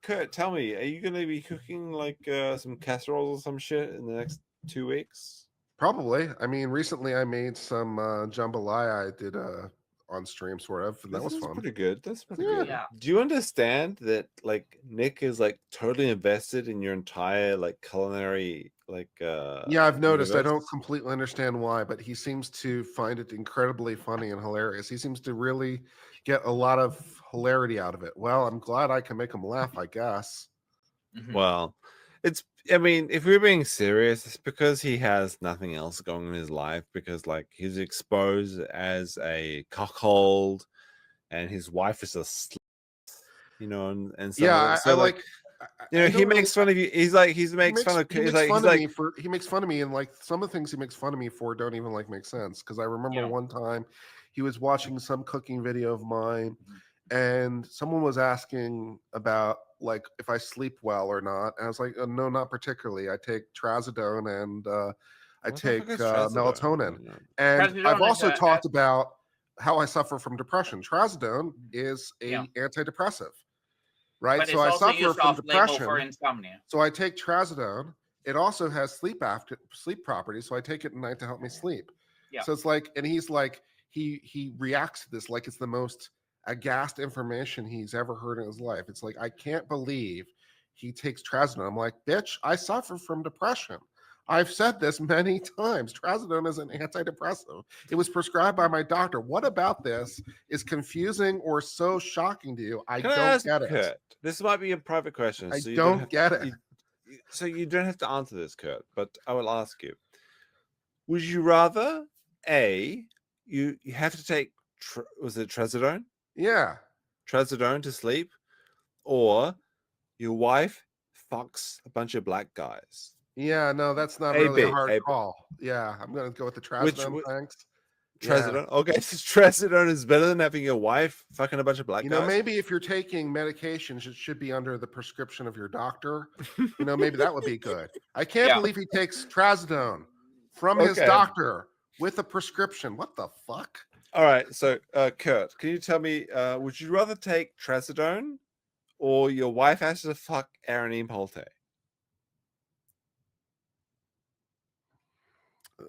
Kurt, tell me, are you gonna be cooking like some casseroles or some shit in the next 2 weeks? Probably. I mean, recently I made some jambalaya. I did on stream sort of, and that was fun. Pretty good. That's pretty Yeah. good. Yeah. Do you understand that like Nick is like totally invested in your entire like culinary like Yeah, I've noticed. I don't universe? completely understand why, but he seems to find it incredibly funny and hilarious. He seems to really get a lot of hilarity out of it. Well, I'm glad I can make him laugh, I guess. Mhm. Well, I mean, if we're being serious, it's because he has nothing else going on in his life because like he's exposed as a cuckold and his wife is a slut, you know, and so Yeah, so I like like. you know, I he don't makes really- fun of you. He makes fun of he he's makes like fun he's of like me for he makes fun of me, and like some of the things he makes fun of me for don't even like make sense. Because I remember Yeah. one time he was watching some cooking video of mine, and someone was asking about like if I sleep well or not. And I was like, no, not particularly. I take trazodone and I What the take fuck is trazodone? melatonin. You know? And Trazodone I've is also a- talked about how I suffer from depression. Trazodone is a Yeah. antidepressive, right? But So it's I also suffer used from off-label depression. for insomnia. So I take trazodone. It also has sleep properties, so I take it at night to help me sleep. Yeah. So it's like, and he's like, he reacts to this like it's the most aghast information he's ever heard in his life. It's like, I can't believe he takes trazodone. I'm like, bitch, I suffer from depression. I've said this many times. Trazodone is an antidepressant. It was prescribed by my doctor. What about this is confusing or so shocking to you? I Can I don't ask get it. Kurt? This might be a private question, I so you don't have get to, it. so you don't have to answer this, Kurt. But I will ask you: would you rather you have to take was it trazodone Yeah. to sleep, or your wife fucks a bunch of black guys? Yeah, no, that's not A, really a B, hard A, B. call. Yeah, I'm gonna go with the Which trazodone. Thanks. Yeah. Trazodone? Okay, so trazodone is better than having your wife fucking a bunch of black You know, guys. maybe if you're taking medications, it should be under the prescription of your doctor. You know, maybe that would be good. I can't Yeah. believe he takes trazodone from his Okay. doctor with a prescription. What the fuck? All right, so Kurt, can you tell me, would you rather take trazodone or your wife has to fuck Aaron Impolte?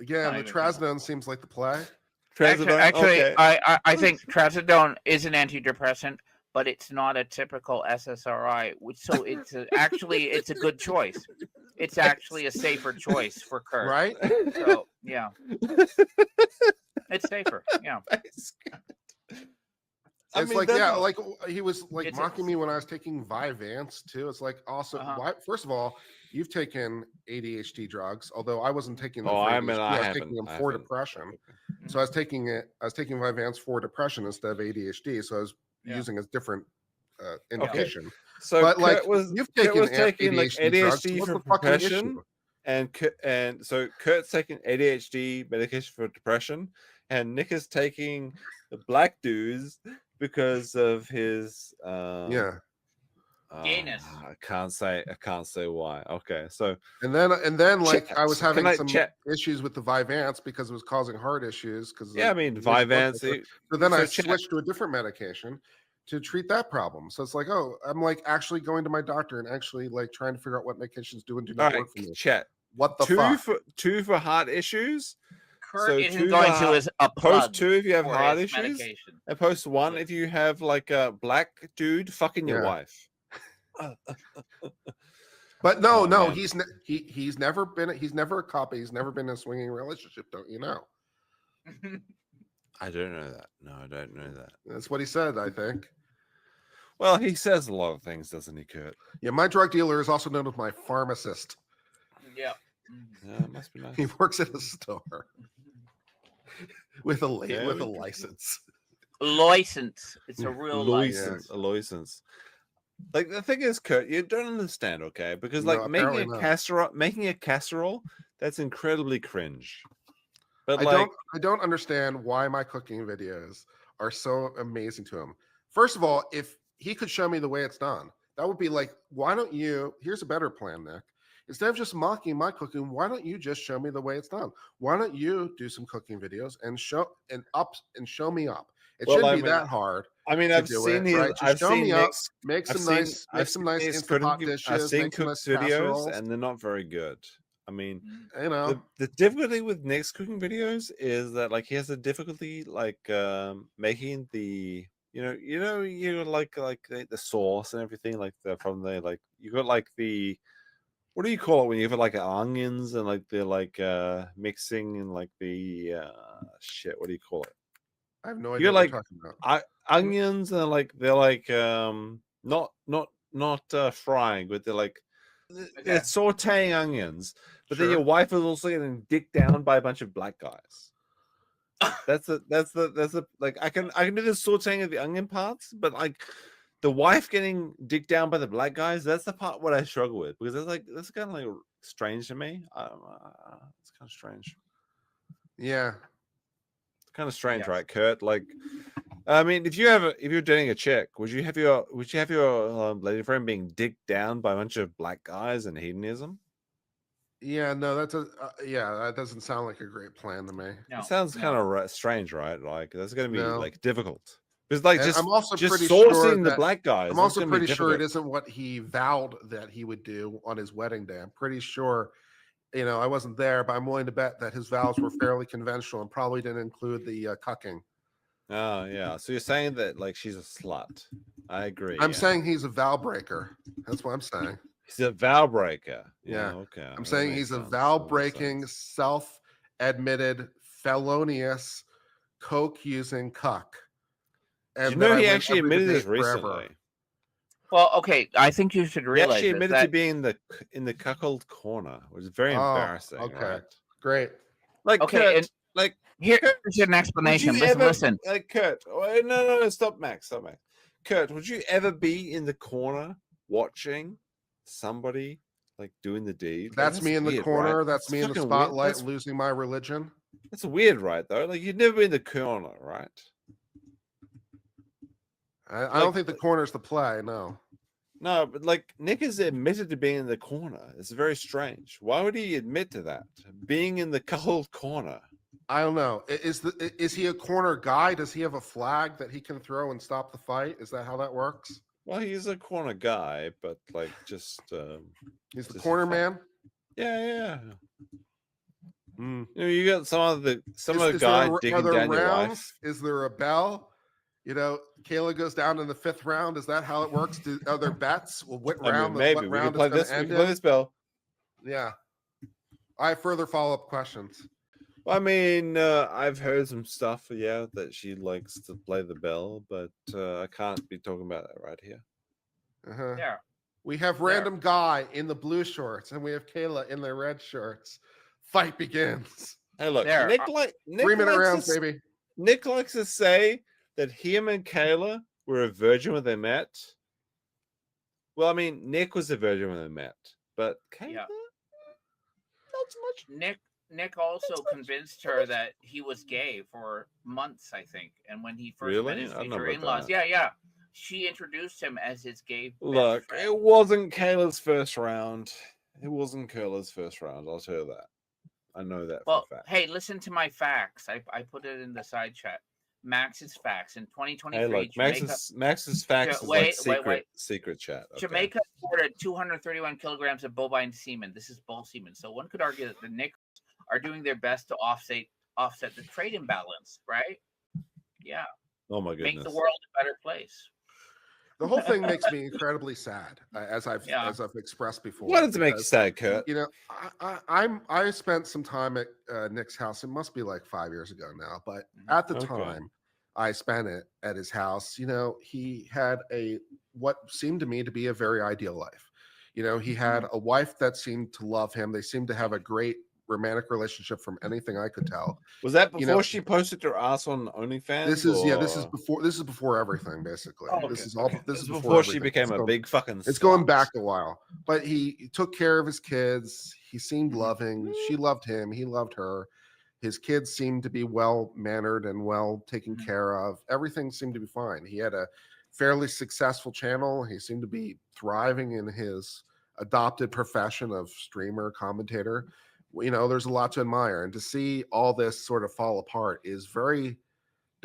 Again, Not the even trazodone seems like the play. Trazodone? Actually, Okay. I think trazodone is an antidepressant, but it's not a typical SSRI. So actually it's a good choice. It's actually a safer choice for Kurt. Right? So yeah, it's safer. Yeah. I It's mean, like, that's yeah, not- like he was like It's- mocking me when I was taking Vyvanse too. It's like also why first of all, you've taken ADHD drugs, although I wasn't taking them for ADHD, I was taking them for depression. So I was taking Vyvanse for depression instead of ADHD. So I was using a different indication. So But Kurt like was you've Kurt taken was taking like ADHD drugs, ADHD what's for the fucking depression, issue? and so Kurt's taking ADHD medication for depression, and Nick is taking the black dudes because of his Yeah. Gayness. I can't say why. Okay, so And then like I was Can having I some check? issues with the Vyvanse because it was causing heart issues. Because Yeah, I mean Vyvanse. So then I chat. switched to a different medication to treat that problem. So it's like, oh, I'm like actually going to my doctor and actually like trying to figure out what medications do and do All not right, work for me. chat. What the fuck? Two for heart issues. Kurt So isn't two going for to heart- as a Post plug 2 if you have for heart his issues, medication. and post 1 if you have like a black dude fucking your Yeah. wife. But no, Oh, no, man. he's never a couple. He's never been in a swinging relationship, don't you know? I don't know that. No, I don't know that. That's what he said, I think. Well, he says a lot of things, doesn't he, Kurt? Yeah, my drug dealer is also known as my pharmacist. Yeah. Yeah, it must be nice. He works at a store with a Yeah, with a we- license. License. It's a real license. A license. Like the thing is, Kurt, you don't understand, okay? Because like No, making apparently a casserole, that's incredibly cringe. But I don't understand why my cooking videos are so amazing to him. First of all, if he could show me the way it's done, that would be like, why don't you? Here's a better plan, Nick. Instead of just mocking my cooking, why don't you just show me the way it's done? Why don't you do some cooking videos and show me up? It Well, shouldn't I be mean, that hard I mean, to I've do seen it, his, right? Just I've show seen me up, Nick's, make I've some seen, nice, I've seen Nick's Instant Pot cooking, I've dishes, seen make some cooked nice videos, casseroles. and they're not very good. I mean, You know, the difficulty with Nick's cooking videos is that like he has a difficulty like making the you like the sauce and everything like the from the like you got like the what do you call it when you have like onions and like they're like mixing and like the shit, what do you call it? I have no You idea got what like you're talking about. onions and like they're like not frying, but they're like they're Okay. sauteing onions. But then your Sure. wife is also getting dicked down by a bunch of black guys. That's the like I can do the sauteing of the onion parts, but like the wife getting dicked down by the black guys, that's the part what I struggle with because that's kind of like strange to me. It's kind of strange. Yeah. It's kind of strange, Yes. right, Kurt? Like, I mean, if you're dating a chick, would you have your lady friend being dicked down by a bunch of black guys and hedonism? Yeah, no, that doesn't sound like a great plan to me. No. It sounds no. kind of strange, right? Like that's going to be No. like difficult. Because like And I'm also just pretty sure sourcing the that black guys. I'm that's also gonna be pretty sure it difficult. isn't what he vowed that he would do on his wedding day. I'm pretty sure, I wasn't there, but I'm willing to bet that his vows were fairly conventional and probably didn't include the cucking. Oh yeah. So you're saying that like she's a slut. I agree. I'm yeah. saying he's a vow breaker. That's what I'm saying. He's a vow breaker. Yeah. Okay. I'm that saying makes he's a sense, vow that makes breaking, sense. self-admitted, felonious, coke using cuck. Did you And know that I he went actually every admitted debate this forever. recently? Well, okay. I think you should He realize actually this, admitted to that being in the cuckold corner, which is very Oh, embarrassing, okay. right? Great. Like Okay, and Kurt, like here's Kurt, an would explanation. you Listen, ever listen. like Kurt? Oh, no, stop, Max, stop, Max. Kurt, would you ever be in the corner watching somebody like doing the deed? Like, That's me in the weird, corner. right? That's me in the fucking weird. spotlight, losing my religion. That's weird, right? Though, like you'd never be in the corner, right? I don't think the corner's the play. No. No, but like Nick is admitted to being in the corner. It's very strange. Why would he admit to that? Being in the cold corner. I don't know. Is he a corner guy? Does he have a flag that he can throw and stop the fight? Is that how that works? Well, he's a corner guy, but like just He's the just corner fun. man. Yeah. Mm. You got some of the Is guy there, digging are there down your rounds? wife. Is there a bell? Kayla goes down in the 5th round. Is that how it works? Are there bets? Well, what I round? mean, maybe what we can round play it's going this. to We end can play in? this bell. Yeah. I have further follow-up questions. I mean, I've heard some stuff, yeah, that she likes to play the bell, but I can't be talking about that right here. Uh-huh. Yeah. We have random guy in the blue shorts, and we have Kayla in the red shorts. Fight begins. Hey, look, There. Nick 3-minute rounds, likes baby. Nick likes to say that him and Kayla were a virgin when they met. Well, I mean, Nick was a virgin when they met, but Kayla, Yeah. not so much. Nick also convinced her that he was gay for months, I think. And when he first met Really? his I don't know future about in-laws, that. yeah, she introduced him as his gay best Look, friend. it wasn't Kayla's first round. It wasn't Kayla's first round. I'll tell you that. I know that Well, for a fact. hey, listen to my facts. I put it in the side chat. Max's facts in 2023. Hey, look, Jamaica, Max's facts is like secret chat. Okay. Jamaica reported 231 kilograms of bovine semen. This is bull semen. So one could argue that the Knicks are doing their best to offset the trade imbalance, right? Yeah. Oh my goodness. Make the world a better place. The whole thing makes me incredibly sad, as I've expressed before. Why does it make you sad, Kurt? I spent some time at Nick's house. It must be like 5 years ago now, but at the time I spent it at his house, he had what seemed to me to be a very ideal life. He had a wife that seemed to love him. They seemed to have a great romantic relationship from anything I could tell. Was that before she posted her ass on OnlyFans? This is before everything, basically. Oh, okay. This is before she became a big fucking It's going back a while. But he took care of his kids. He seemed loving. She loved him. He loved her. His kids seemed to be well mannered and well taken care of. Everything seemed to be fine. He had a fairly successful channel. He seemed to be thriving in his adopted profession of streamer, commentator. There's a lot to admire, and to see all this sort of fall apart is very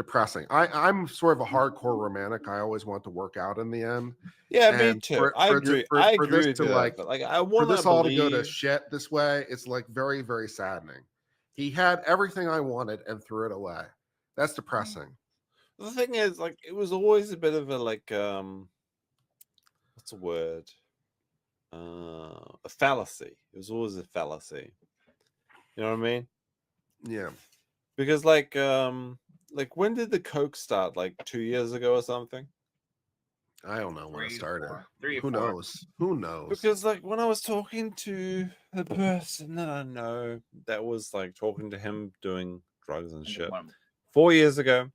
depressing. I'm sort of a hardcore romantic. I always want to work out in the end. Yeah, me And too. I agree. I for agree this with to you, like but like I for want to this all to go to believe. shit this way, it's like very, very saddening. He had everything I wanted and threw it away. That's depressing. The thing is, like, it was always a bit of a like what's the word? A fallacy. It was always a fallacy. You know what I mean? Yeah. Because like when did the Coke start? Like 2 years ago or something? I don't know when it started. 3 or Who 4. knows? Who knows? Because like when I was talking to the person that I know that was like talking to him doing drugs and shit 4 years ago.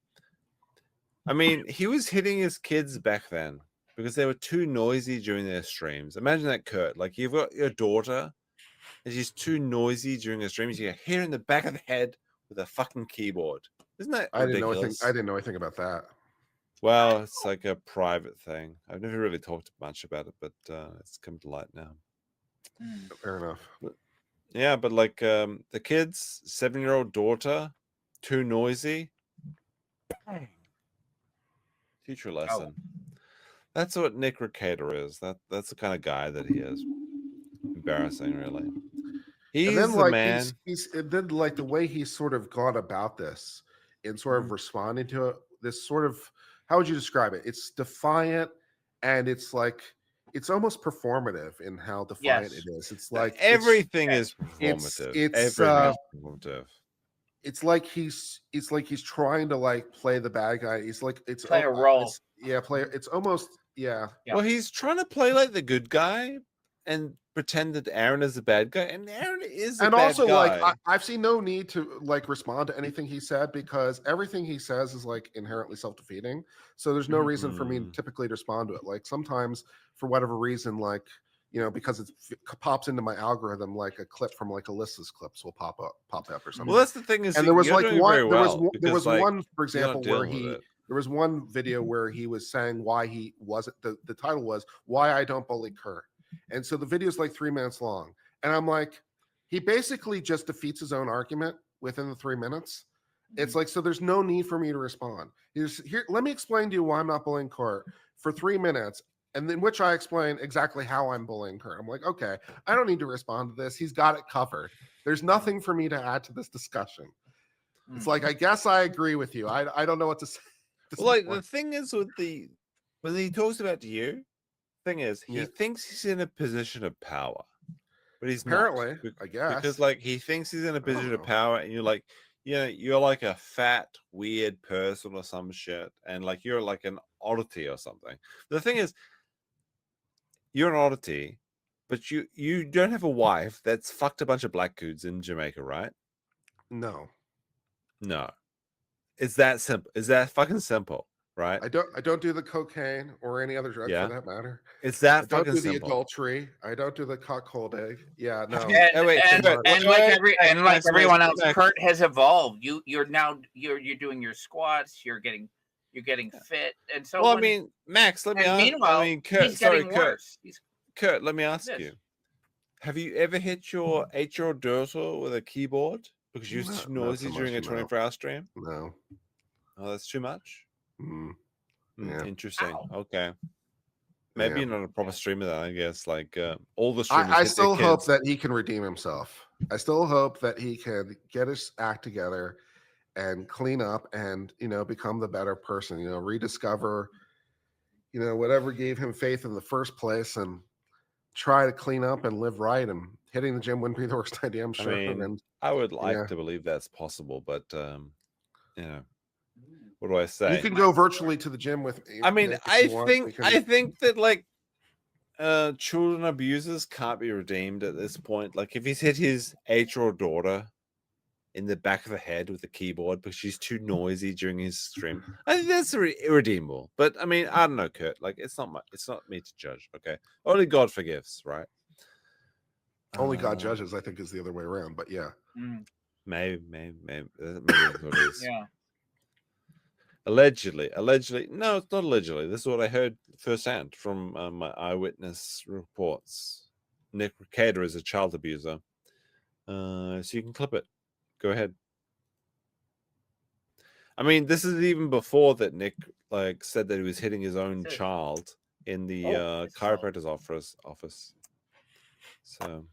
I mean, he was hitting his kids back then because they were too noisy during their streams. Imagine that, Kurt. Like you've got your daughter and she's too noisy during her streams. You get hit her in the back of the head with a fucking keyboard. Isn't that ridiculous? I didn't know anything about that. Well, it's like a private thing. I've never really talked much about it, but it's come to light now. Fair enough. Yeah, but like the kid's 7-year-old daughter, too noisy. Teacher lesson. That's what Nick Rekieta is. That's the kind of guy that he is. Embarrassing, really. He's then, the like, man. He's and then like the way he's sort of gone about this and sort of responding to it. This sort of, how would you describe it? It's defiant, and it's like it's almost performative in how defiant it is. It's like everything is performative. Everything is performative. It's like he's trying to like play the bad guy. He's like play a role. It's almost Well, he's trying to play like the good guy and pretend that Aaron is the bad guy, and Aaron is a bad guy. Like I've seen no need to like respond to anything he said because everything he says is like inherently self-defeating. So there's no reason for me typically to respond to it. Like sometimes for whatever reason, like because it pops into my algorithm, like a clip from like Alyssa's clips will pop up or something. Well, that's the thing is, and there was like one, there was like, one, for example, where there was one video where he was saying why he wasn't. The title was "Why I Don't Bully Kurt," and so the video is like 3 minutes long, and I'm like, he basically just defeats his own argument within the 3 minutes. It's like, so there's no need for me to respond. Here, let me explain to you why I'm not bullying Kurt for 3 minutes. And then which I explain exactly how I'm bullying Kurt. I'm like, okay, I don't need to respond to this. He's got it covered. There's nothing for me to add to this discussion. It's like, I guess I agree with you. I don't know what to say. Well, like the thing is with when he talks about you, thing is he thinks he's in a position of power, but he's apparently not, I guess, because like he thinks he's in a position of power, and you're like, you're like a fat weird person or some shit, and like you're like an oddity or something. The thing is, you're an oddity, but you don't have a wife that's fucked a bunch of black dudes in Jamaica, right? No. It's that simple. Is that fucking simple, right? I don't do the cocaine or any other drug for that matter. It's that I fucking don't do the simple. adultery. I don't do the cockholding. Yeah, no. And like everyone else, Kurt has evolved. You're doing your squats. You're getting fit, and so. Well, I mean, Max, let me ask. Meanwhile, I mean, Kurt, he's getting worse. Kurt, let me ask you: have you ever hit your 8-year-old daughter with a keyboard because you're too noisy during a 24-hour stream? No. Oh, that's too much. Yeah. Interesting. Ow. Okay. Maybe you're not a proper streamer then, I guess. Like all the streamers. I still hope that he can redeem himself. I still hope that he can get his act together and clean up and become the better person, rediscover whatever gave him faith in the first place and try to clean up and live right. And hitting the gym wouldn't be the worst idea, I'm sure. I mean, I would like to believe that's possible, but what do I say? You can go virtually to the gym with me. I mean, I think that like children abusers can't be redeemed at this point. Like if he's hit his 8-year-old daughter in the back of the head with a keyboard because she's too noisy during his stream, I think that's irredeemable. But I mean, I don't know, Kurt. Like it's not me to judge. Okay, only God forgives, right? Only God judges, I think, is the other way around. But yeah, maybe that's what it is. Yeah. Allegedly. No, it's not allegedly. This is what I heard firsthand from my eyewitness reports. Nick Rekieta is a child abuser. So you can clip it. Go ahead. I mean, this is even before that Nick like said that he was hitting his own child in the Oh, his child. chiropractor's office. So